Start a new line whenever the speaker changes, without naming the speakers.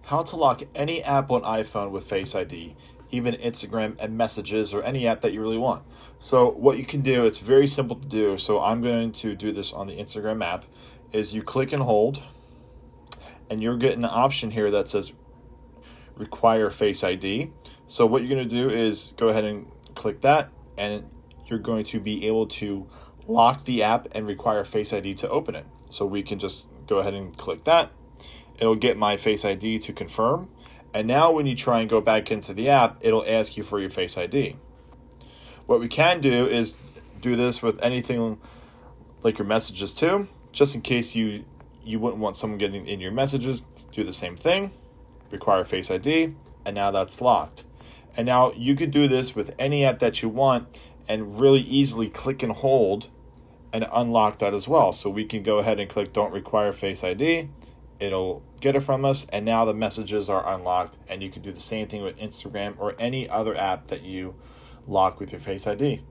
how to lock any app on iPhone with Face ID, even Instagram and messages or any app that you really want. So what you can do, it's very simple to do. So I'm going to do this on the Instagram app, is you click and hold, and you're getting an option here that says require Face ID. So what you're going to do is go ahead and click that, and you're going to be able to lock the app and require Face ID to open it. So we can just go ahead and click that. It'll get my Face ID to confirm. And now when you try and go back into the app, it'll ask you for your Face ID. What we can do is do this with anything like your messages too. Just in case you wouldn't want someone getting in your messages, do the same thing. Require Face ID, and now that's locked. And now you could do this with any app that you want and really easily click and hold and unlock that as well. So we can go ahead and click don't require Face ID. It'll get it from us, and now the messages are unlocked, and you can do the same thing with Instagram or any other app that you lock with your Face ID.